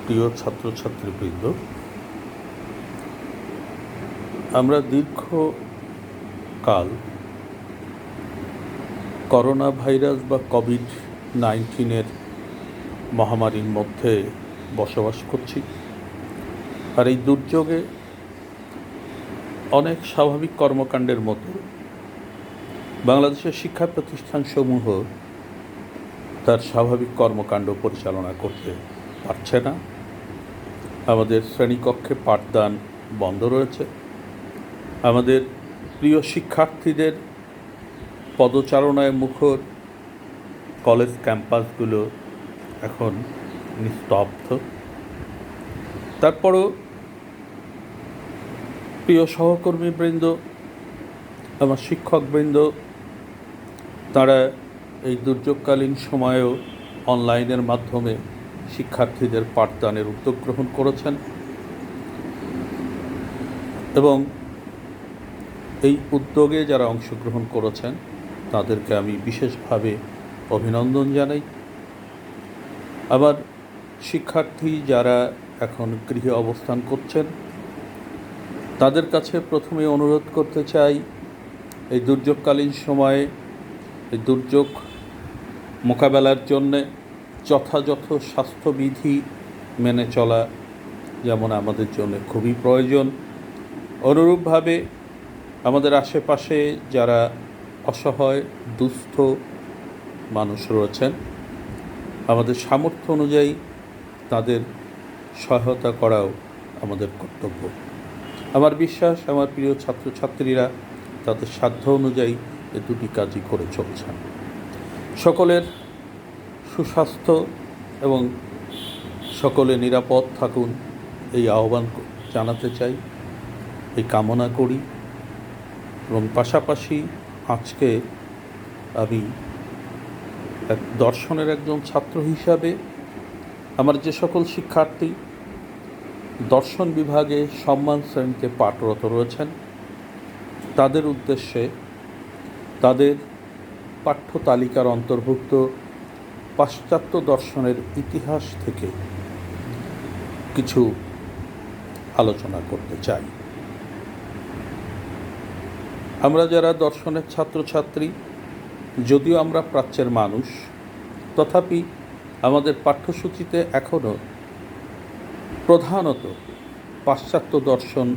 প্রিয় ছাত্রছাত্রীবৃন্দ, আমরা দীর্ঘকাল করোনা ভাইরাস বা কোভিড-19 মহামারীর মধ্যে বসবাস করছি। আর এই দুর্যোগে অনেক স্বাভাবিক কর্মকাণ্ডের মতো বাংলাদেশের শিক্ষা প্রতিষ্ঠানসমূহ তার স্বাভাবিক কর্মকাণ্ড পরিচালনা করতে পারছে না। আমাদের শ্রেণীকক্ষে পাঠদান বন্ধ রয়েছে। আমাদের প্রিয় শিক্ষার্থীদের পদচারণায় মুখর কলেজ ক্যাম্পাসগুলো এখন নিস্তব্ধ। তারপরও প্রিয় সহকর্মীবৃন্দ, আমার শিক্ষকবৃন্দ, তারা এই দুর্যোগকালীন সময়েও অনলাইনের মাধ্যমে শিক্ষার্থীদের পাঠদানের উদ্যোগ গ্রহণ করেছেন এবং এই উদ্যোগে যারা অংশগ্রহণ করেছেন তাদেরকে আমি বিশেষভাবে অভিনন্দন জানাই। আবার শিক্ষার্থী যারা এখন গৃহে অবস্থান করছেন তাদের কাছে প্রথমে অনুরোধ করতে চাই, এই দুর্যোগকালীন সময়ে এই দুর্যোগ মোকাবেলার জন্যে যথাযথ স্বাস্থ্যবিধি মেনে চলা যেমন আমাদের জন্য খুবই প্রয়োজন। অনুরূপভাবে আমাদের আশেপাশে যারা অসহায় দুস্থ মানুষ রয়েছেন, আমাদের সামর্থ্য অনুযায়ী তাদের সহায়তা করাও আমাদের কর্তব্য। আমার বিশ্বাস আমার প্রিয় ছাত্রছাত্রীরা তাদের সাধ্য অনুযায়ী এই দুটি কাজই করে চলছেন। সকলের সুস্বাস্থ্য এবং সকলে নিরাপদ থাকুন এই আহ্বান জানাতে চাই, এই কামনা করি। এবং পাশাপাশি আজকে আমি দর্শনের একজন ছাত্র হিসাবে আমার যে সকল শিক্ষার্থী দর্শন বিভাগে সম্মান শ্রেণীতে পাঠরত রয়েছেন তাদের উদ্দেশ্যে তাদের পাঠ্য তালিকার অন্তর্ভুক্ত পাশ্চাত্য দর্শনের ইতিহাস থেকে কিছু আলোচনা করতে চাই। আমরা যারা দর্শনের ছাত্রছাত্রী, যদিও আমরা প্রাচ্যের মানুষ, তথাপি আমাদের পাঠ্যসূচিতে এখনও প্রধানত পাশ্চাত্য দর্শন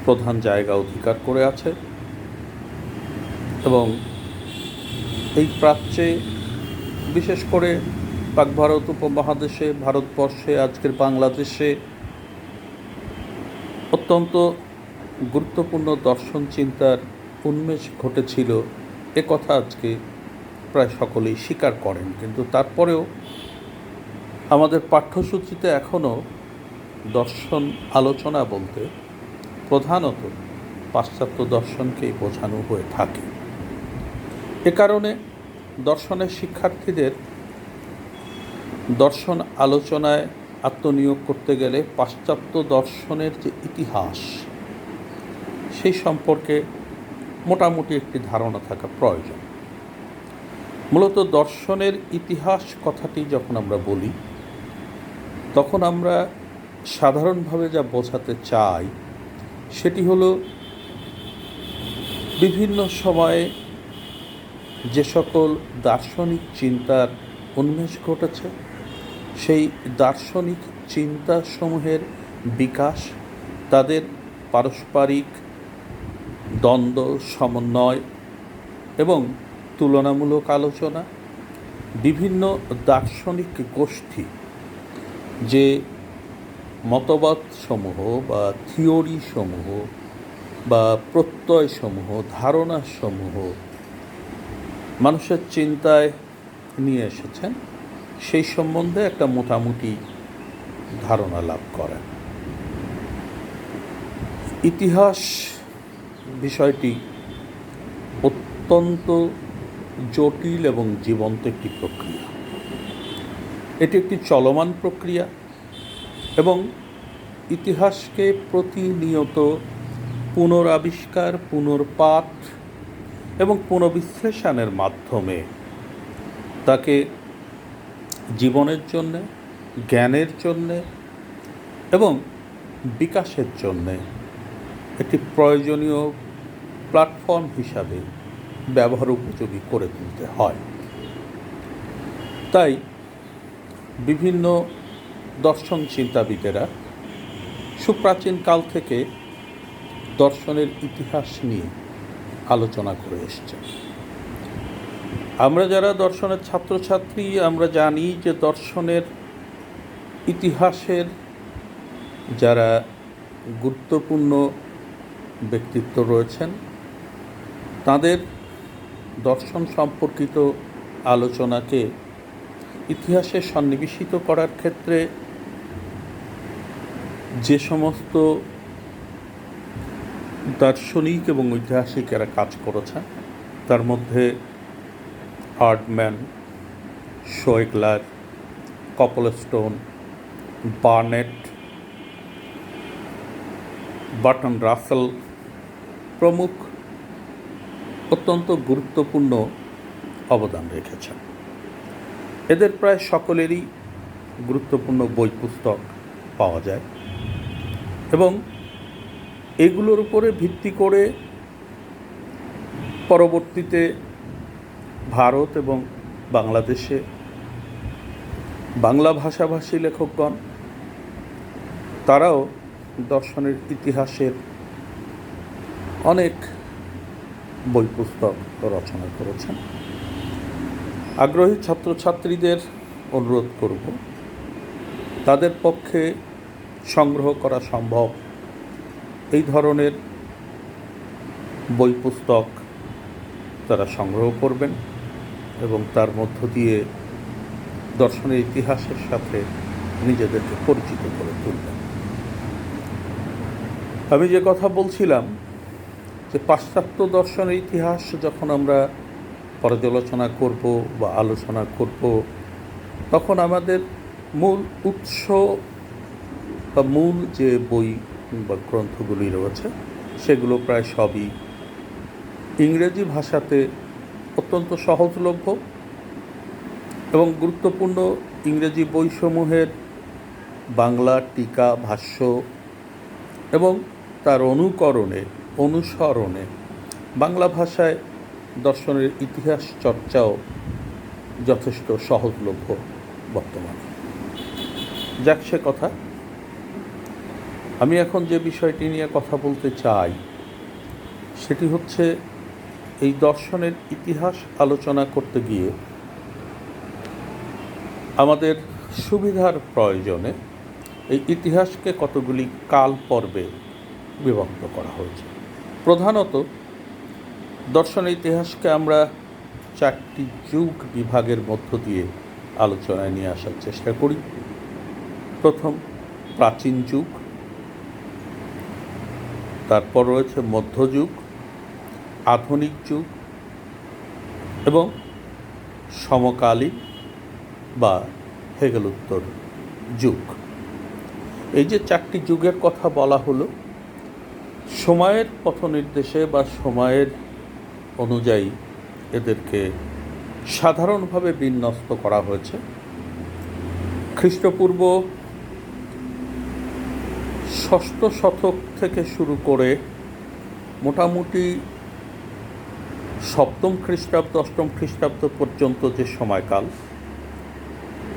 প্রধান জায়গা অধিকার করে আছে এবং এই প্রাচ্যে বিশেষ করে পাক ভারত উপমহাদেশে, ভারতবর্ষে, আজকের বাংলাদেশে অত্যন্ত গুরুত্বপূর্ণ দর্শন চিন্তার উন্মেষ ঘটেছিল, এ কথা আজকে প্রায় সকলেই স্বীকার করেন। কিন্তু তারপরেও আমাদের পাঠ্যসূচিতে এখনও দর্শন আলোচনা বলতে প্রধানত পাশ্চাত্য দর্শনকেই বোঝানো হয়ে থাকে। এ কারণে দর্শনের শিক্ষার্থীদের দর্শন আলোচনায় আত্মনিয়োগ করতে গেলে পাশ্চাত্য দর্শনের যে ইতিহাস সেই সম্পর্কে মোটামুটি একটি ধারণা থাকা প্রয়োজন। মূলত দর্শনের ইতিহাস কথাটি যখন আমরা বলি তখন আমরা সাধারণভাবে যা বোঝাতে চাই সেটি হলো বিভিন্ন সময়ে যে সকল দার্শনিক চিন্তার উন্মেষ ঘটেছে সেই দার্শনিক চিন্তাসমূহের বিকাশ, তাদের পারস্পরিক দ্বন্দ্ব, সমন্বয় এবং তুলনামূলক আলোচনা, বিভিন্ন দার্শনিক গোষ্ঠী যে মতবাদসমূহ বা থিওরিসমূহ বা প্রত্যয়সমূহ, ধারণাসমূহ মানুষের চিন্তায় নিয়ে এসেছেন সেই সম্বন্ধে একটা মোটামুটি ধারণা লাভ করা। ইতিহাস বিষয়টি অত্যন্ত জটিল এবং জীবন্ত একটি প্রক্রিয়া। এটি একটি চলমান প্রক্রিয়া এবং ইতিহাসকে প্রতিনিয়ত পুনরাবিষ্কার, পুনর্পাঠ এবং পুনর্বিশ্লেষণের মাধ্যমে তাকে জীবনের জন্যে, জ্ঞানের জন্যে এবং বিকাশের জন্যে একটি প্রয়োজনীয় প্ল্যাটফর্ম হিসাবে ব্যবহার উপযোগী করে তুলতে হয়। তাই বিভিন্ন দর্শন চিন্তাবিদেরা সুপ্রাচীন কাল থেকে দর্শনের ইতিহাস নিয়ে আলোচনা করে এসেছে। আমরা যারা দর্শনের ছাত্রছাত্রী, আমরা জানি যে দর্শনের ইতিহাসের যারা গুরুত্বপূর্ণ ব্যক্তিত্ব রয়েছেন তাদের দর্শন সম্পর্কিত আলোচনাকে ইতিহাসে সন্নিবেশিত করার ক্ষেত্রে যে সমস্ত দার্শনিক এবং ঐতিহাসিকেরা কাজ করেছেন তার মধ্যে হার্ডম্যান, শোয়েগলার, কপলস্টোন, বার্নেট, বার্টন রাসেল প্রমুখ অত্যন্ত গুরুত্বপূর্ণ অবদান রেখেছেন। এদের প্রায় সকলেরই গুরুত্বপূর্ণ বই পুস্তক পাওয়া যায় এবং এগুলোর উপরে ভিত্তি করে পরবর্তীতে ভারত এবং বাংলাদেশে বাংলা ভাষাভাষী লেখকগণ তারাও দর্শনের ইতিহাসের অনেক বই পুস্তক রচনা করেছেন। আগ্রহী ছাত্রছাত্রীদের অনুরোধ করব তাদের পক্ষে সংগ্রহ করা সম্ভব এই ধরনের বই পুস্তক তারা সংগ্রহ করবেন এবং তার মধ্য দিয়ে দর্শনের ইতিহাসের সাথে নিজেদেরকে পরিচিত করে তুলবেন। আমি যে কথা বলছিলাম যে পাশ্চাত্য দর্শনের ইতিহাস যখন আমরা পর্যালোচনা করব বা আলোচনা করব তখন আমাদের মূল উৎস বা মূল যে বই বা গ্রন্থগুলি রয়েছে সেগুলো প্রায় সবই ইংরেজি ভাষাতে অত্যন্ত সহজলভ্য এবং গুরুত্বপূর্ণ ইংরেজি বইসমূহের বাংলা টিকা, ভাষ্য এবং তার অনুসরণে বাংলা ভাষায় দর্শনের ইতিহাস চর্চাও যথেষ্ট সহজলভ্য বর্তমানে। যাক সে কথা, আমি এখন যে বিষয়টি নিয়ে কথা বলতে চাই সেটি হচ্ছে এই দর্শনের ইতিহাস আলোচনা করতে গিয়ে আমাদের সুবিধার প্রয়োজনে এই ইতিহাসকে কতগুলি কাল পর্বে বিভক্ত করা হয়েছে। প্রধানত দর্শনের ইতিহাসকে আমরা 4টি যুগ বিভাগের মধ্য দিয়ে আলোচনায় নিয়ে আসার চেষ্টা করি। প্রথম প্রাচীন যুগ, তারপর রয়েছে মধ্যযুগ, আধুনিক যুগ এবং সমকালীন বা হেগেলোত্তর যুগ। এই যে 4টি যুগের কথা বলা হলো, সময়ের পথনির্দেশে বা সময়ের অনুযায়ী এদেরকে সাধারণভাবে বিন্যস্ত করা হয়েছে। খ্রিস্টপূর্ব 6ষ্ঠ শতক থেকে শুরু করে মোটামুটি 7ম খ্রিস্টাব্দ 8ম খ্রিস্টাব্দ পর্যন্ত যে সময়কাল,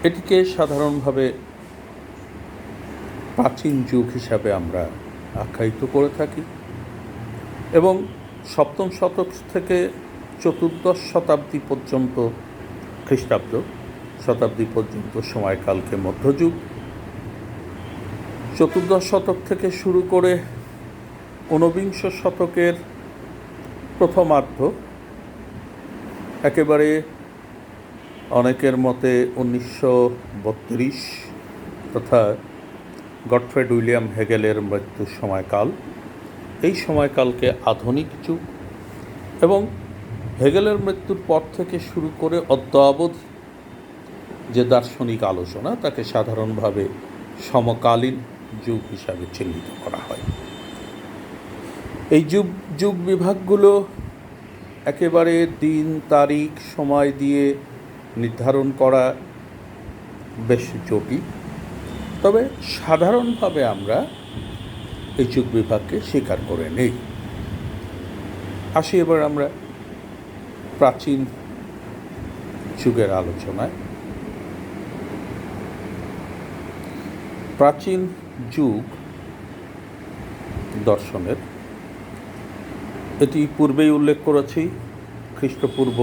এটিকে সাধারণভাবে প্রাচীন যুগ হিসাবে আমরা আখ্যায়িত করে থাকি এবং 7ম শতক থেকে 14দশ শতাব্দী পর্যন্ত খ্রিস্টাব্দ শতাব্দী পর্যন্ত সময়কালকে মধ্যযুগ, 14দশ শতক থেকে শুরু করে 19বিংশ শতকের প্রথমার্ধ, একেবারে অনেকের মতে 1932 তথা গটফ্রেড উইলিয়াম হেগেলের মৃত্যুর সময়কাল, এই সময়কালকে আধুনিক যুগ এবং হেগেলের মৃত্যুর পর থেকে শুরু করে অদ্যাবধি যে দার্শনিক আলোচনা তাকে সাধারণভাবে সমকালীন যুগ হিসাবে চিহ্নিত করা হয়। এই যুগ বিভাগগুলো একেবারে দিন তারিখ সময় দিয়ে নির্ধারণ করা বেশ জটিল, তবে সাধারণভাবে আমরা এই যুগ বিভাগকে স্বীকার করে নেই। আসি এবার আমরা প্রাচীন যুগের আলোচনায়। প্রাচীন যুগ দর্শনের, এটি পূর্বেই উল্লেখ করেছি, খ্রিস্টপূর্ব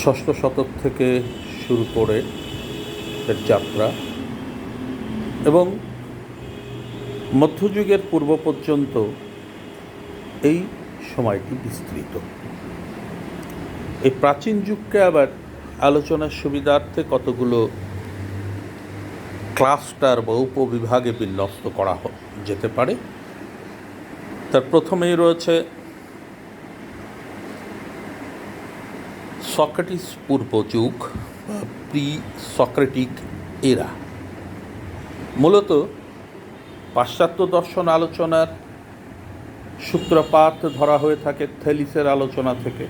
৬ষ্ঠ শতক থেকে শুরু করে এর যাত্রা এবং মধ্যযুগের পূর্ব পর্যন্ত এই সময়টি বিস্তৃত। এই প্রাচীন যুগকে আবার আলোচনার সুবিধার্থে কতগুলো ক্লাস্টার বা উপবিভাগে বিন্যস্ত করা যেতে পারে। তার প্রথমেই রয়েছে সক্রেটিস পূর্ব যুগ বা প্রি সক্রেটিক এরা। মূলত পাশ্চাত্য দর্শন আলোচনার সূত্রপাত ধরা হয়ে থাকে থেলিসের আলোচনা থেকে।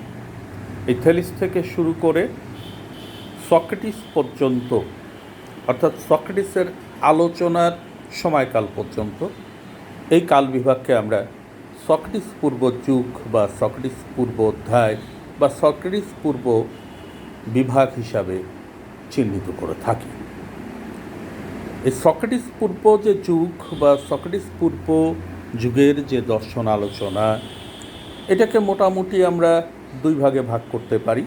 এই থেলিস থেকে শুরু করে সক্রেটিস পর্যন্ত, অর্থাৎ সক্রেটিসের আলোচনার সময়কাল পর্যন্ত এই কাল বিভাগকে আমরা সক্রেটিস পূর্ব যুগ বা সক্রেটিস পূর্ব অধ্যায় বা সক্রেটিস পূর্ব বিভাগ হিসাবে চিহ্নিত করে থাকি। এই সক্রেটিস পূর্ব যে যুগ বা সক্রেটিস পূর্ব যুগের যে দর্শন আলোচনা, এটাকে মোটামুটি আমরা দুই ভাগে ভাগ করতে পারি।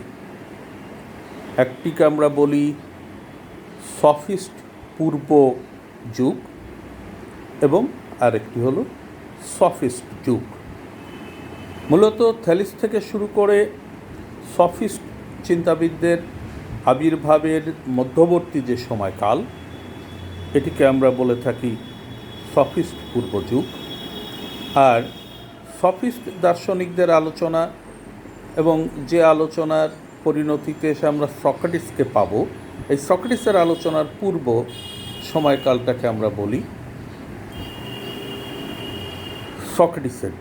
একটিকে আমরা বলি সফিস্ট পূর্ব যুগ এবং আরেকটি হলো সফিস্ট যুগ। মূলত থেলিস থেকে শুরু করে সফিস্ট চিন্তাবিদদের আবির্ভাবের মধ্যবর্তী যে সময়কাল, এটিকে আমরা বলে থাকি সফিস্ট পূর্ব যুগ। আর সফিস্ট দার্শনিকদের আলোচনা এবং যে আলোচনার পরিণতিতে এসে আমরা সক্রেটিসকে পাব, এই সক্রেটিসের আলোচনার পূর্ব সময়কালটাকে আমরা বলি সক্রেটিসের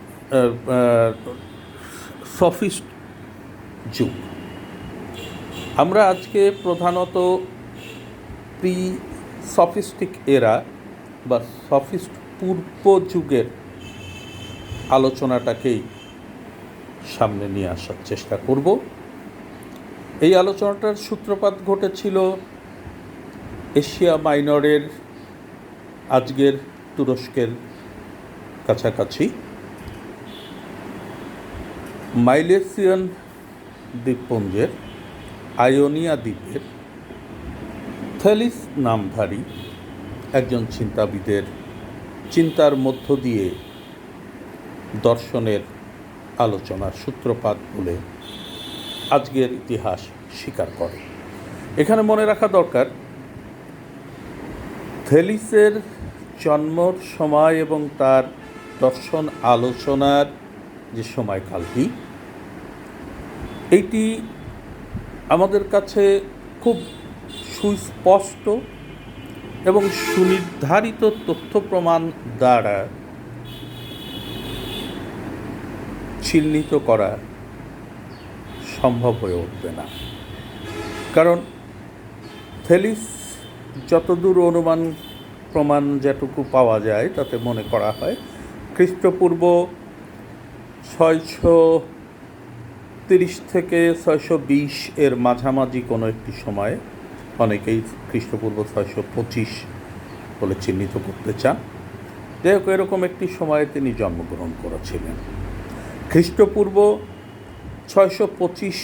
সফিস্ট যুগ। আমরা আজকে প্রধানত প্রি সফিস্টিক এরা বা সফিস্ট পূর্ব যুগের আলোচনাটাকেই সামনে নিয়ে আসার চেষ্টা করব। এই আলোচনাটার সূত্রপাত ঘটেছিল এশিয়া মাইনরের, আজকের তুরস্কের কাছাকাছি মাইলেসিয়ান দ্বীপপুঞ্জের আয়োনিয়া দ্বীপের থেলিস নামধারী একজন চিন্তাবিদের চিন্তার মধ্য দিয়ে দর্শনের আলোচনার সূত্রপাত বলে আজকের ইতিহাস স্বীকার করে। এখানে মনে রাখা দরকার, থেলিসের জন্মর সময় এবং তার দর্শন আলোচনার যে সময়কালটি, এইটি আমাদের কাছে খুব সুস্পষ্ট এবং সুনির্ধারিত তথ্য প্রমাণ দ্বারা চিহ্নিত করা সম্ভব হয়ে উঠবে না। কারণ থেলিস যতদূর অনুমান প্রমাণ যেটুকু পাওয়া যায় তাতে মনে করা হয় খ্রিস্টপূর্ব 630 থেকে 620 এর মাঝামাঝি কোনো একটি সময়ে, অনেকেই খ্রিস্টপূর্ব 625 বলে চিহ্নিত করতে চান। যাই হোক, এরকম একটি সময়ে তিনি জন্মগ্রহণ করেছিলেন। খ্রিস্টপূর্ব 625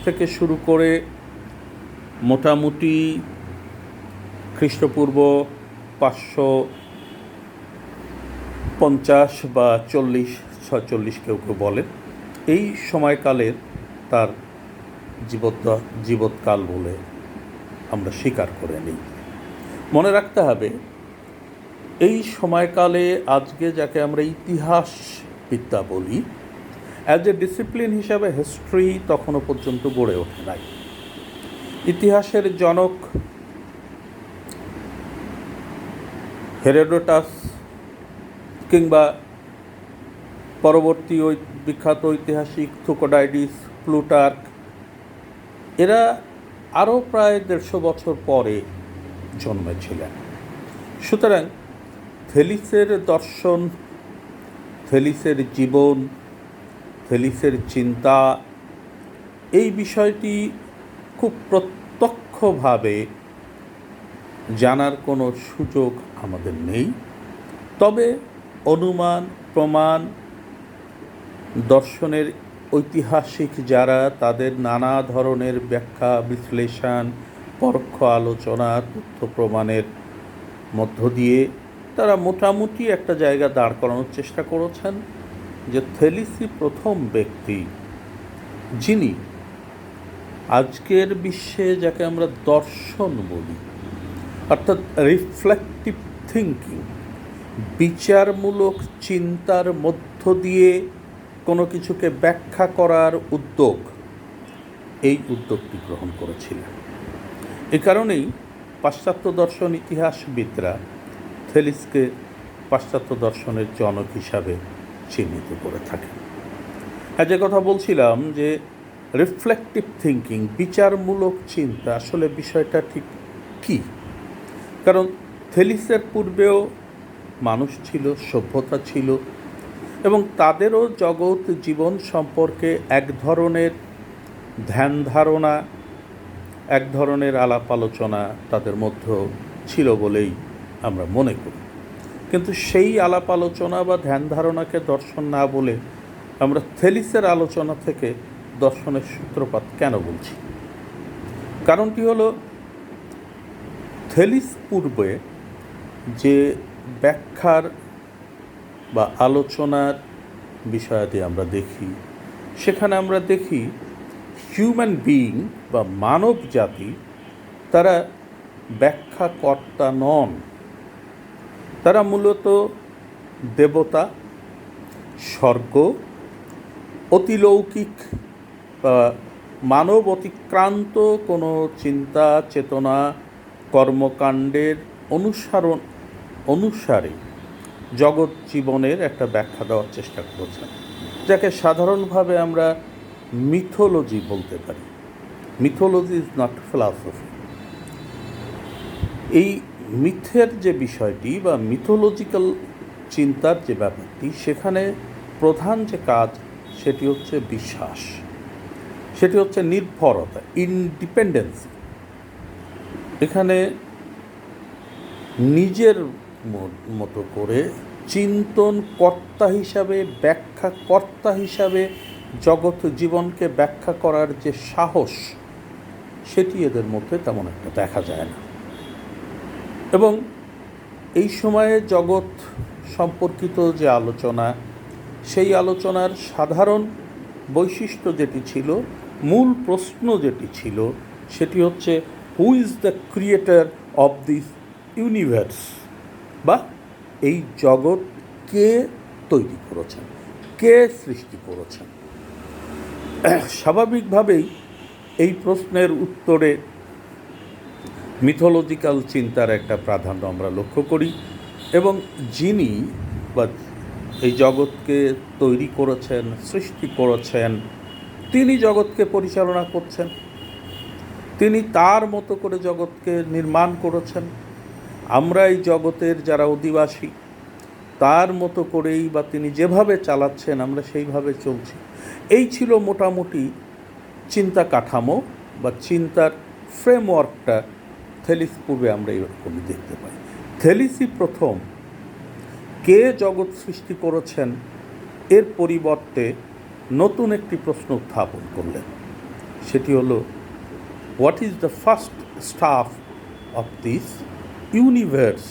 থেকে শুরু করে মোটামুটি খ্রিস্টপূর্ব 550 বা 46 কেউ কেউ বলেন, এই সময়কালের তার জীবৎকাল বলে আমরা স্বীকার করে নিই। মনে রাখতে হবে, এই সময়কালে আজকে যাকে আমরা ইতিহাস বিদ্যা বলি, অ্যাজ এ ডিসিপ্লিন হিসাবে হিস্ট্রি তখনও পর্যন্ত গড়ে ওঠে নাই। ইতিহাসের জনক হেরোডোটাস কিংবা পরবর্তী ওই বিখ্যাত ঐতিহাসিক থুকোডাইডিস, প্লুটার্ক, এরা আরও প্রায় 150 বছর পরে জন্মেছিলেন। সুতরাং থেলিসের দর্শন, থেলিসের জীবন, থেলিসের চিন্তা, এই বিষয়টি খুব প্রত্যক্ষভাবে জানার কোনো সুযোগ আমাদের নেই। তবে অনুমান, প্রমাণ, দর্শনের ঐতিহাসিক যারা, তাদের নানা ধরনের ব্যাখ্যা, বিশ্লেষণ, পরোক্ষ আলোচনা, তথ্য প্রমাণের মধ্য দিয়ে তারা মোটামুটি একটা জায়গা দাঁড় করানোর চেষ্টা করেছেন যে থেলিসই প্রথম ব্যক্তি যিনি আজকের বিশ্বে যাকে আমরা দর্শন বলি, অর্থাৎ রিফ্লেক্টিভ থিঙ্কিং, বিচারমূলক চিন্তার মধ্য দিয়ে কোনো কিছুকে ব্যাখ্যা করার উদ্যোগ, এই উদ্যোগটি গ্রহণ করেছিলেন। এ কারণেই পাশ্চাত্য দর্শন ইতিহাসবিদরা থেলিসকে পাশ্চাত্য দর্শনের জনক হিসাবে চিহ্নিত করে থাকেন। যে কথা বলছিলাম যে রিফ্লেক্টিভ থিঙ্কিং, বিচারমূলক চিন্তা, আসলে বিষয়টা ঠিক কী? কারণ থেলিসের পূর্বেও মানুষ ছিল, সভ্যতা ছিল, এবং তাদেরও জগৎ জীবন সম্পর্কে এক ধরনের ধ্যান ধারণা, এক ধরনের আলাপ আলোচনা তাদের মধ্যে ছিল বলেই আমরা মনে করি। কিন্তু সেই আলাপ আলোচনা বা ধ্যান ধারণাকে দর্শন না বলে আমরা থেলিসের আলোচনা থেকে দর্শনের সূত্রপাত কেন বলছি? কারণটি হলো, থেলিস পূর্বে যে ব্যাখ্যার বা আলোচনার বিষয়াদি আমরা দেখি, সেখানে আমরা দেখি হিউম্যান বিইং বা মানব জাতি তারা ব্যাখ্যাকর্তা নন। তারা মূলত দেবতা, স্বর্গ, অতিলৌকিক বা মানব অতিক্রান্ত কোনো চিন্তা, চেতনা, কর্মকাণ্ডের অনুসারে জগৎ জীবনের একটা ব্যাখ্যা দেওয়ার চেষ্টা করেছেন, যাকে সাধারণভাবে আমরা মিথোলজি বলতে পারি। Mythology is not philosophy. এই মিথের যে বিষয়টি বা মিথোলজিক্যাল চিন্তার যে ব্যাপারটি, সেখানে প্রধান যে কাজ সেটি হচ্ছে বিশ্বাস, সেটি হচ্ছে নির্ভরতা, ইন্ডিপেন্ডেন্সি। এখানে নিজের মতো করে চিন্তন কর্তা হিসাবে, ব্যাখ্যা কর্তা হিসাবে জগৎ জীবনকে ব্যাখ্যা করার যে সাহস, সেটি এদের মধ্যে তেমন একটা দেখা যায় না। এবং এই সময়ে জগৎ সম্পর্কিত যে আলোচনা, সেই আলোচনার সাধারণ বৈশিষ্ট্য যেটি ছিল, মূল প্রশ্ন যেটি ছিল, সেটি হচ্ছে who is the creator of this universe, বা এই জগৎ কে তৈরি করেছেন, কে সৃষ্টি করেছেন। স্বাভাবিকভাবেই এই প্রশ্নের উত্তরে মিথোলজিক্যাল চিন্তার একটা প্রাধান্য আমরা লক্ষ্য করি, এবং যিনি বা এই জগৎকে তৈরি করেছেন, সৃষ্টি করেছেন, তিনি জগৎকে পরিচালনা করছেন, তিনি তার মতো করে জগৎকে নির্মাণ করেছেন। আমরা এই জগতের যারা অধিবাসী, তার মতো করেই বা তিনি যেভাবে চালাচ্ছেন আমরা সেইভাবে চলছি। এই ছিল মোটামুটি চিন্তা কাঠামো বা চিন্তার ফ্রেমওয়ার্কটা। থেলিস পূর্বে আমরা এরকমই দেখতে পাই। থেলিসই প্রথম কে জগৎ সৃষ্টি করেছেন এর পরিবর্তে নতুন একটি প্রশ্ন উত্থাপন করলেন। সেটি হলো, what is the first staff of this universe?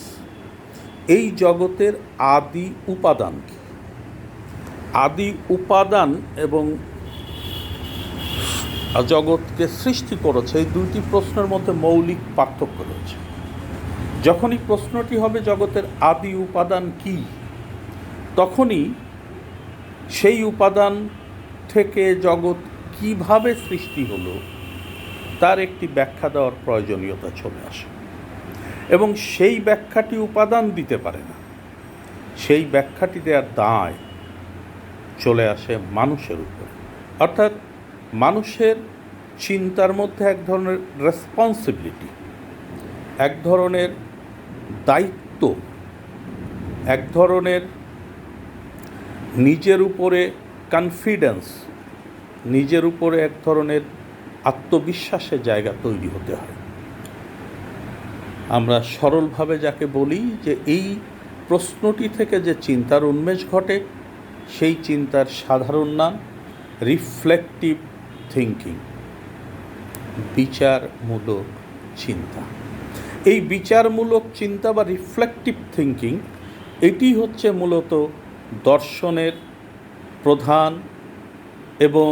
এই জগতের আদি উপাদান কি? আদি উপাদান এবং জগৎকে সৃষ্টি করেছে, এই দুইটি প্রশ্নের মধ্যে মৌলিক পার্থক্য রয়েছে। যখনই প্রশ্নটি হবে জগতের আদি উপাদান কি, তখনই সেই উপাদান থেকে জগৎ কিভাবে সৃষ্টি হলো তার একটি ব্যাখ্যা দেওয়ার প্রয়োজনীয়তা চলে আসে, এবং সেই ব্যাখ্যাটি উপাদান দিতে পারে না। সেই ব্যাখ্যাটি দেওয়ার দায় চলে আসে মানুষের উপর। অর্থাৎ মানুষের চিন্তার মধ্যে এক ধরনের রেসপন্সিবিলিটি, এক ধরনের দায়িত্ব, এক ধরনের নিজের উপরে কনফিডেন্স, নিজের উপরে এক ধরনের আত্মবিশ্বাসের জায়গা তৈরি হতে হয়। আমরা সরলভাবে যাকে বলি যে এই প্রশ্নটি থেকে যে চিন্তার উন্মেষ ঘটে সেই চিন্তার সাধারণ নাম রিফ্লেকটিভ থিঙ্কিং, বিচারমূলক চিন্তা। এই বিচারমূলক চিন্তা বা রিফ্লেকটিভ থিঙ্কিং এটি হচ্ছে মূলত দর্শনের প্রধান এবং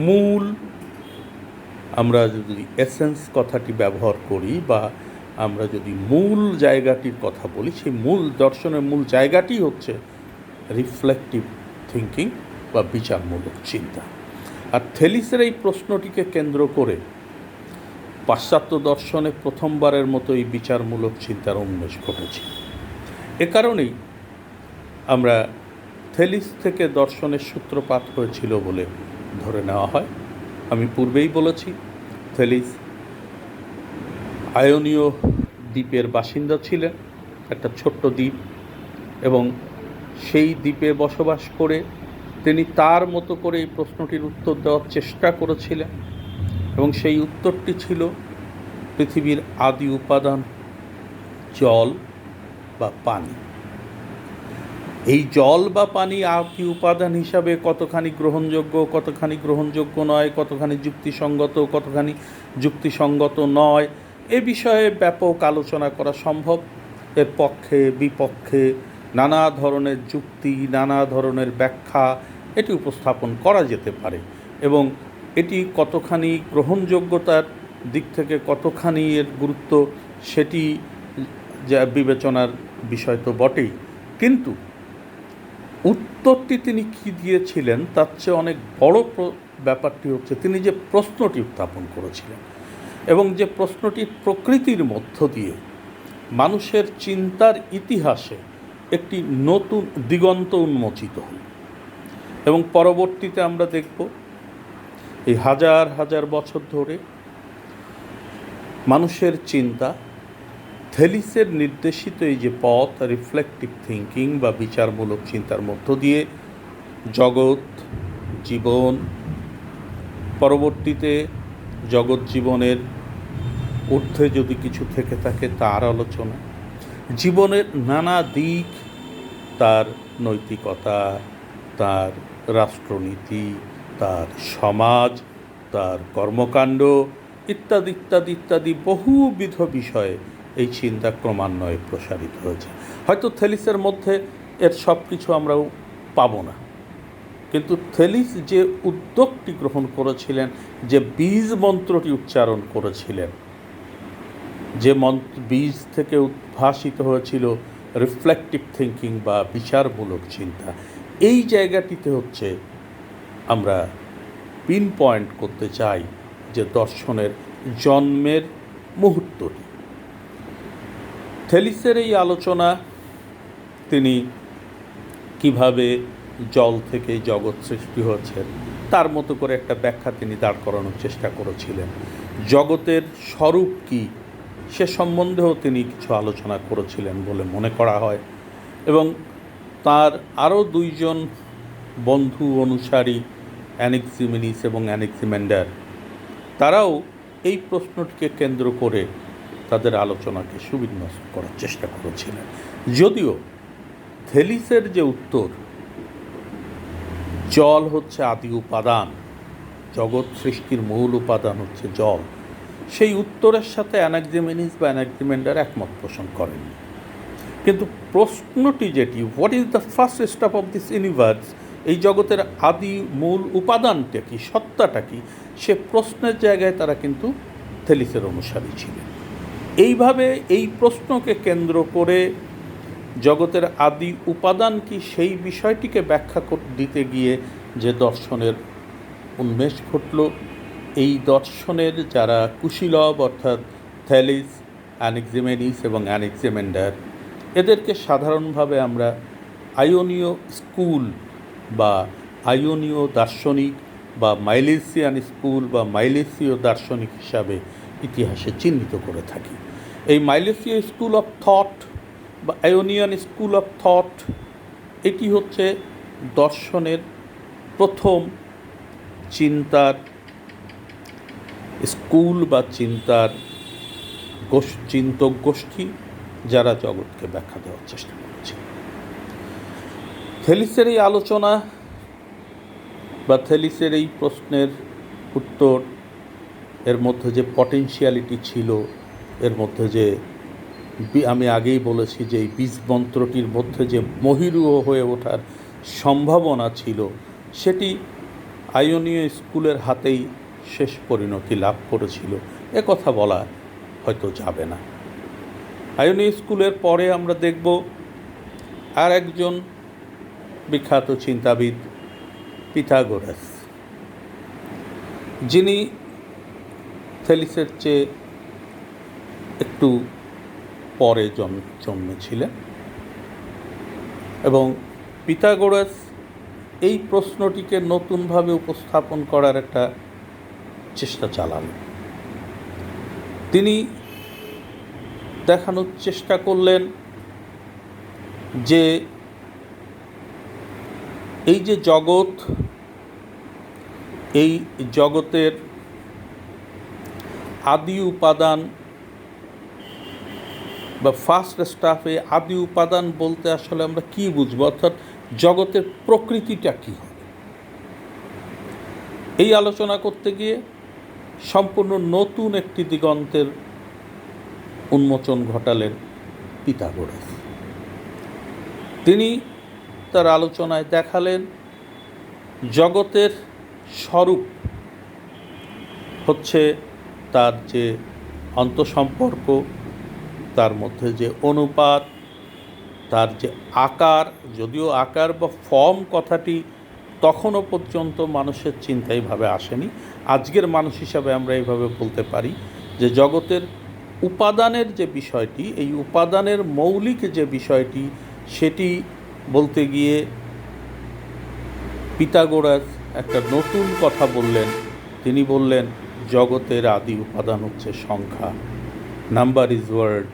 মূল, আমরা যদি এসেন্স কথাটি ব্যবহার করি বা আমরা যদি মূল জায়গাটির কথা বলি, সেই মূল দর্শনের মূল জায়গাটি হচ্ছে রিফ্লেকটিভ থিঙ্কিং বা বিচারমূলক চিন্তা। আর থেলিসের এই প্রশ্নটিকে কেন্দ্র করে পাশ্চাত্য দর্শনে প্রথমবারের মতো এই বিচারমূলক চিন্তার উন্মেষ ঘটেছে। এ কারণেই আমরা থেলিস থেকে দর্শনের সূত্রপাত হয়েছিল বলে ধরে নেওয়া হয়। আমি পূর্বেই বলেছি থেলিস আয়োনীয় দ্বীপের বাসিন্দা ছিলেন, একটা ছোট্ট দ্বীপ, এবং সেই দ্বীপে বসবাস করে তিনি তার মতো করে এই প্রশ্নটির উত্তর দেওয়ার চেষ্টা করেছিলেন, এবং সেই উত্তরটি ছিল পৃথিবীর আদি উপাদান জল বা পানি। এই জল বা পানি আদি উপাদান হিসাবে কতখানি গ্রহণযোগ্য, কতখানি গ্রহণযোগ্য নয়, কতখানি যুক্তিসঙ্গত, কতখানি যুক্তিসঙ্গত নয়, এ বিষয়ে ব্যাপক আলোচনা করা সম্ভব। এর পক্ষে বিপক্ষে নানা ধরনের যুক্তি, নানা ধরনের ব্যাখ্যা এটি উপস্থাপন করা যেতে পারে, এবং এটি কতখানি গ্রহণযোগ্যতার দিক থেকে কতখানি এর গুরুত্ব সেটি যা বিবেচনার বিষয় তো বটেই, কিন্তু উত্তরটি তিনি কী দিয়েছিলেন তার চেয়ে অনেক বড় ব্যাপারটি হচ্ছে তিনি যে প্রশ্নটি উত্থাপন করেছিলেন, এবং যে প্রশ্নটির প্রকৃতির মধ্য দিয়ে মানুষের চিন্তার ইতিহাসে একটি নতুন দিগন্ত উন্মোচিত হল। এবং পরবর্তীতে আমরা দেখব এই হাজার হাজার বছর ধরে মানুষের চিন্তা থেলিসের নির্দেশিত এই যে পথ রিফ্লেকটিভ থিঙ্কিং বা বিচারমূলক চিন্তার মধ্য দিয়ে জগৎ জীবন, পরবর্তীতে জগৎ জীবনের ঊর্ধ্বে যদি কিছু থেকে থাকে তার আলোচনা, জীবনের নানা দিক, তার নৈতিকতা, তার রাষ্ট্রনীতি, তার সমাজ, তার কর্মকাণ্ড ইত্যাদি ইত্যাদি ইত্যাদি বহুবিধ বিষয়ে এই চিন্তা ক্রমান্বয়ে প্রসারিত হয়েছে। হয়তো থেলিসের মধ্যে এর সব কিছু আমরাও পাব না, কিন্তু থেলিস যে উদ্যোগটি গ্রহণ করেছিলেন, যে বীজ মন্ত্রটি উচ্চারণ করেছিলেন, যে বীজ থেকে উদ্ভাসিত হয়েছিল রিফ্লেকটিভ থিঙ্কিং বা বিচারমূলক চিন্তা, এই জায়গাটিতে হচ্ছে আমরা পিন পয়েন্ট করতে চাই যে দর্শনের জন্মের মুহূর্তটি। থেলিসের এই আলোচনা তিনি কিভাবে জল থেকে জগৎ সৃষ্টি হয়েছে তার মতো করে একটা ব্যাখ্যা তিনি দাঁড় করানোর চেষ্টা করেছিলেন। জগতের স্বরূপ কী সে সম্বন্ধেও তিনি কিছু আলোচনা করেছিলেন বলে মনে করা হয়, এবং তার আরও দুইজন বন্ধু অনুসারী অ্যানাক্সিমেনিস এবং অ্যানাক্সিমেন্ডার, তারাও এই প্রশ্নটিকে কেন্দ্র করে তাদের আলোচনাকে সুবিন্যস্ত করার চেষ্টা করেছিলেন। যদিও থেলিসের যে উত্তর জল হচ্ছে আদি উপাদান, জগৎ সৃষ্টির মূল উপাদান হচ্ছে জল, সেই উত্তরের সাথে অ্যানাক্সিমেনিস বা অ্যানাক্সিমেন্ডার একমত পোষণ করেননি। কিন্তু প্রশ্নটি যেটি what is the first step of this universe, এই জগতের আদি মূল উপাদানটা কি, সত্তাটা কি, সে প্রশ্নের জায়গায় তারা কিন্তু থেলিসের অনুসারী ছিলেন। এইভাবে এই প্রশ্নকে কেন্দ্র করে জগতের আদি উপাদান কি সেই বিষয়টিকে ব্যাখ্যা দিতে গিয়ে যে দর্শনের উন্মেষ ঘটল, এই দর্শনের যারা কুশীলব অর্থাৎ থেলিস, অ্যানাক্সিমেনিস এবং অ্যানাক্সিমেন্ডার, এদেরকে সাধারণভাবে আমরা আয়োনীয় স্কুল বা আয়োনীয় দার্শনিক বা মাইলিসিয়ান স্কুল বা মাইলিসীয় দার্শনিক হিসাবে ইতিহাসে চিহ্নিত করে থাকি। এই মাইলিসীয় স্কুল অফ থট বা আয়োনিয়ান স্কুল অফ থট এটি হচ্ছে দর্শনের প্রথম চিন্তার স্কুল বা চিন্তার চিন্তক গোষ্ঠী, যারা জগৎকে ব্যাখ্যা দেওয়ার চেষ্টা করেছে। থেলিসের এই আলোচনা বা থেলিসের এই প্রশ্নের উত্তর, এর মধ্যে যে পটেনশিয়ালিটি ছিল, এর মধ্যে যে আমি আগেই বলেছি যে এই বীজ মন্ত্রটির মধ্যে যে মহিরুহ হয়ে ওঠার সম্ভাবনা ছিল, সেটি আয়োনীয় স্কুলের হাতেই শেষ পরিণতি লাভ করেছিল, এ কথা বলা হয়তো যাবে না। আয়োনীয় স্কুলের পরে আমরা দেখব আর একজন বিখ্যাত চিন্তাবিদ, পিথাগোরাস, যিনি থেলিসের চেয়ে একটু পরে জন্মেছিলেন এবং পিথাগোরাস এই প্রশ্নটিকে নতুনভাবে উপস্থাপন করার একটা চেষ্টা চালালেন। তিনি দেখানোর চেষ্টা করলেন যে এই যে জগৎ, এই জগতের আদি উপাদান বা ফার্স্ট স্টাফে আদি উপাদান বলতে আসলে আমরা কি বুঝবো, অর্থাৎ জগতের প্রকৃতিটা কী হবে, এই আলোচনা করতে গিয়ে সম্পূর্ণ নতুন একটি দিগন্তের উন্মোচন ঘটালেন পিথাগোরাস। তিনি তার আলোচনায় দেখালেন জগতের স্বরূপ হচ্ছে তার যে আন্তঃসম্পর্ক, তার মধ্যে যে অনুপাত, তার যে আকার, যদিও আকার বা ফর্ম কথাটি তখনও পর্যন্ত মানুষের চিন্তায় ভাবে আসেনি, আজকের মানুষ হিসাবে আমরা এইভাবে বলতে পারি যে জগতের উপাদানের যে বিষয়টি, এই উপাদানের মৌলিক যে বিষয়টি, সেটি বলতে গিয়ে পিথাগোরাস একটা নতুন কথা বললেন। তিনি বললেন জগতের আদি উপাদান হচ্ছে সংখ্যা, number is word,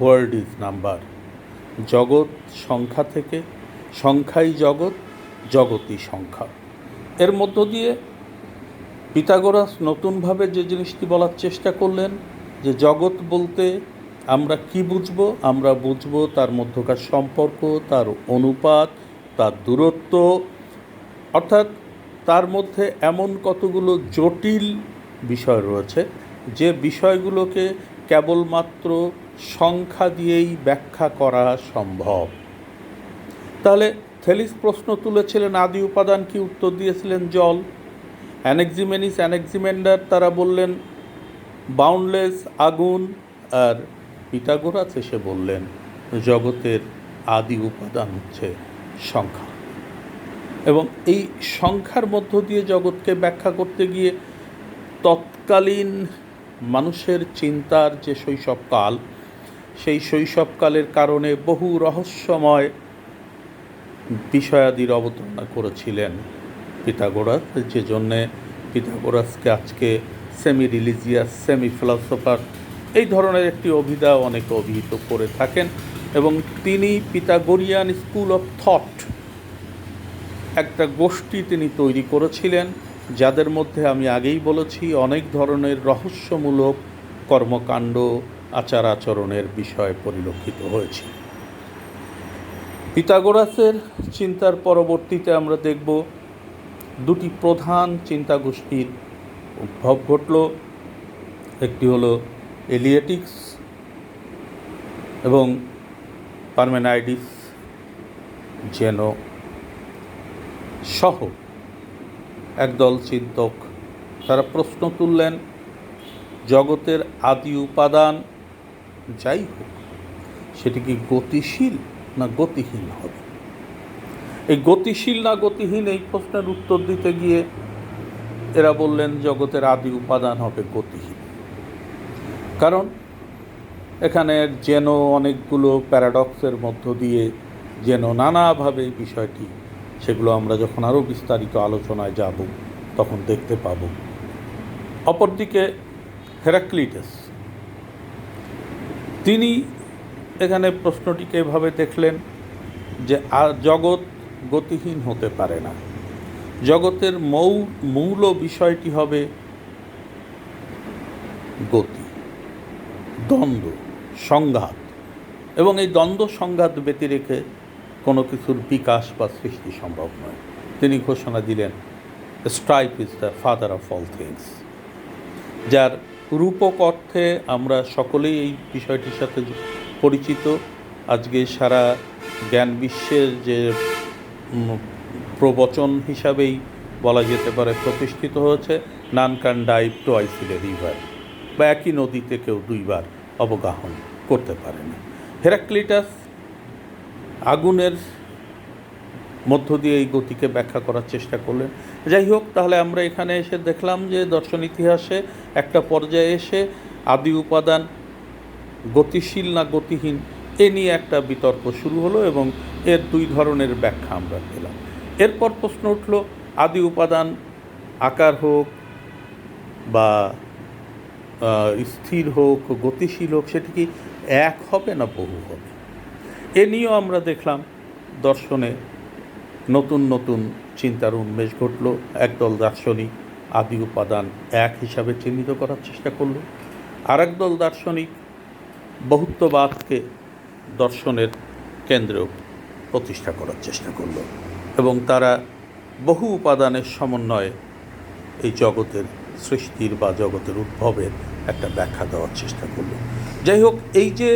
word is number. জগৎ সংখ্যা থেকে, সংখ্যাই জগৎ, জগৎই সংখ্যা। এর মধ্য দিয়ে পিথাগোরাস নতুনভাবে যে জিনিসটি বলার চেষ্টা করলেন যে জগৎ বলতে আমরা কি বুঝব, আমরা বুঝব তার মধ্যকার সম্পর্ক, তার অনুপাত, তার দূরত্ব, অর্থাৎ তার মধ্যে এমন কতগুলো জটিল বিষয় রয়েছে যে বিষয়গুলোকে কেবলমাত্র সংখ্যা দিয়েই ব্যাখ্যা করা সম্ভব। তাহলে থেলিস প্রশ্ন তুলেছিলেন আদি উপাদান কি, উত্তর দিয়েছিলেন জল। অ্যানাক্সিমেনিস, অ্যানাক্সিমেন্ডার, তারা বললেন বাউন্ডলেস, আগুন। আর পিথাগোরাস এসে বললেন জগতের আদি উপাদান হচ্ছে সংখ্যা। এবং এই সংখ্যার মধ্য দিয়ে জগৎকে ব্যাখ্যা করতে গিয়ে তৎকালীন মানুষের চিন্তার যে শৈশবকাল, সেই শৈশবকালের কারণে বহু রহস্যময় বিষয়াদির অবতারণা করেছিলেন পিথাগোরাস, যে জন্যে পিথাগোরাসকে আজকে সেমি রিলিজিয়াস, সেমি ফিলসফার এই ধরনের একটি অভিধা অনেকে অভিহিত করে থাকেন। এবং তিনি পিথাগোরিয়ান স্কুল অফ থট একটা গোষ্ঠী তিনি তৈরি করেছিলেন, যাদের মধ্যে আমি আগেই বলেছি অনেক ধরনের রহস্যমূলক কর্মকাণ্ড, আচার আচরণের বিষয় পরিলক্ষিত হয়েছে। পিথাগোরাসের চিন্তার পরবর্তীতে আমরা দেখব দুটি প্রধান চিন্তা গোষ্ঠীর উদ্ভব ঘটল। একটি হলো এলিয়েটিক্স এবং পারমেনাইডিস জেনো সহ একদল চিন্তক। তারা প্রশ্ন তুললেন জগতের আদি উপাদান যাই হোক সেটি কি গতিশীল না গতিহীন হবে। এই গতিশীল না গতিহীন এই প্রশ্নের উত্তর দিতে গিয়ে এরা বললেন জগতের আদি উপাদান হবে গতিহীন। কারণ এখানে যেন অনেকগুলো প্যারাডক্সের মধ্য দিয়ে যেন নানাভাবে বিষয়টি, সেগুলো আমরা যখন আরও বিস্তারিত আলোচনায় যাব তখন দেখতে পাব। অপরদিকে হেরাক্লিটাস, তিনি এখানে প্রশ্নটিকে এভাবে দেখলেন যে জগৎ গতিহীন হতে পারে না, জগতের মূল বিষয়টি হবে গতি, দ্বন্দ্ব, সংঘাত, এবং এই দ্বন্দ্ব সংঘাত ব্যতিরেকে কোনো কিছুর বিকাশ বা সৃষ্টি সম্ভব নয়। তিনি ঘোষণা দিলেন, strife is the father of all things, যার রূপক অর্থে আমরা সকলেই এই বিষয়টির সাথে পরিচিত। আজকে সারা জ্ঞান বিশ্বের যে প্রবচন হিসাবেই বলা যেতে পারে প্রতিষ্ঠিত হয়েছে, none can dive twice in a river, বা একই নদীতে কেউ দুইবার অবগাহন করতে পারে না। হেরাক্লিটাস আগুনের মধ্য দিয়ে এই গতিকে ব্যাখ্যা করার চেষ্টা করলেন। যাই হোক, তাহলে আমরা এখানে এসে দেখলাম যে দর্শন ইতিহাসে একটা পর্যায়ে এসে আদি উপাদান গতিশীল না গতিহীন এ নিয়ে একটা বিতর্ক শুরু হলো, এবং এর দুই ধরনের ব্যাখ্যা আমরা পেলাম। এরপর প্রশ্ন উঠল, আদি উপাদান আকার হোক বা স্থির হোক, গতিশীল হোক, সেটি কি এক হবে না বহু হবে? এ নিয়েও আমরা দেখলাম দর্শনে নতুন নতুন চিন্তার উন্মেষ ঘটল। একদল দার্শনিক আদি উপাদান এক হিসাবে চিহ্নিত করার চেষ্টা করল, আর একদল দার্শনিক বহুত্ববাদকে দর্শনের কেন্দ্রেও প্রতিষ্ঠা করার চেষ্টা করল, এবং তারা বহু উপাদানের সমন্বয়ে এই জগতের সৃষ্টির বা জগতের উদ্ভবের একটা ব্যাখ্যা দেওয়ার চেষ্টা করল। যাই হোক, এই যে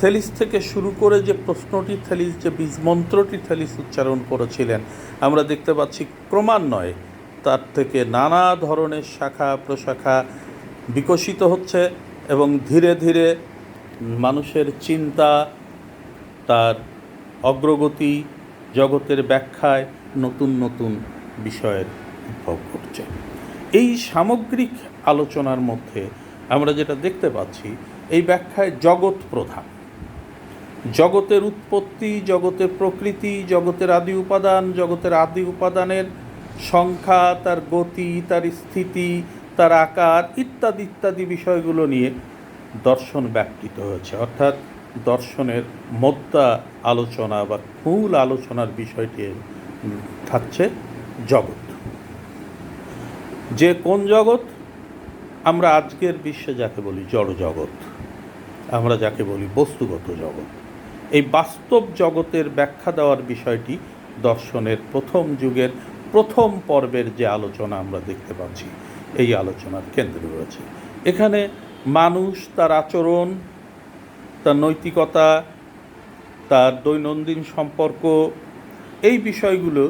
থেলিস থেকে শুরু করে যে প্রশ্নটি থেলিস, যে বীজমন্ত্রটি থেলিস উচ্চারণ করেছিলেন, আমরা দেখতে পাচ্ছি ক্রমান্বয়ে তার থেকে নানা ধরনের শাখা প্রশাখা বিকশিত হচ্ছে, এবং ধীরে ধীরে মানুষের চিন্তা, তার অগ্রগতি, জগতের ব্যাখ্যায় নতুন নতুন বিষয়ের উদ্ভব ঘটছে। এই সামগ্রিক আলোচনার মধ্যে আমরা যেটা দেখতে পাচ্ছি, এই ব্যাখ্যায় জগৎ প্রধান, জগতের উৎপত্তি, জগতের প্রকৃতি, জগতের আদি উপাদান, জগতের আদি উপাদানের সংখ্যা, তার গতি, তার স্থিতি, তার আকার ইত্যাদি ইত্যাদি বিষয়গুলো নিয়ে দর্শন ব্যাখ্যিত হয়েছে। অর্থাৎ দর্শনের মোদ্দা আলোচনা বা মূল আলোচনার বিষয়টি থাকছে জগৎ। যে কোন জগৎ? আমরা আজকের বিশ্বে যাকে বলি জড় জগৎ, আমরা যাকে বলি বস্তুগত জগৎ, এই বাস্তব জগতের ব্যাখ্যা দেওয়ার বিষয়টি দর্শনের প্রথম যুগের প্রথম পর্বের যে আলোচনা আমরা দেখতে পাচ্ছি, এই আলোচনার কেন্দ্রে রয়েছে। এখানে মানুষ, তার আচরণ, তার নৈতিকতা, তার দৈনন্দিন সম্পর্ক, এই বিষয়গুলো